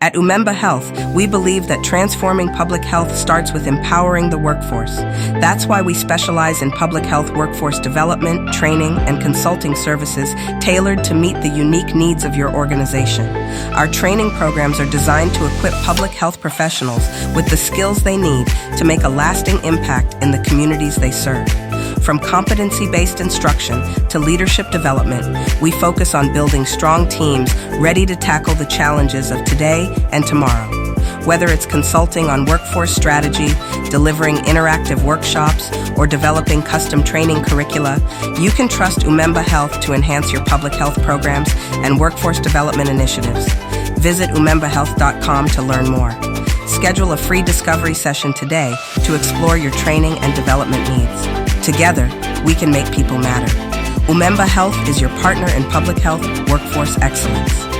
At Umemba Health, we believe that transforming public health starts with empowering the workforce. That's why we specialize in public health workforce development, training, and consulting services tailored to meet the unique needs of your organization. Our training programs are designed to equip public health professionals with the skills they need to make a lasting impact in the communities they serve. From competency-based instruction to leadership development, we focus on building strong teams ready to tackle the challenges of today and tomorrow. Whether it's consulting on workforce strategy, delivering interactive workshops, or developing custom training curricula, you can trust Umemba Health to enhance your public health programs and workforce development initiatives. Visit umembahealth.com to learn more. Schedule a free discovery session today to explore your training and development needs. Together, we can make people matter. Umemba Health is your partner in public health workforce excellence.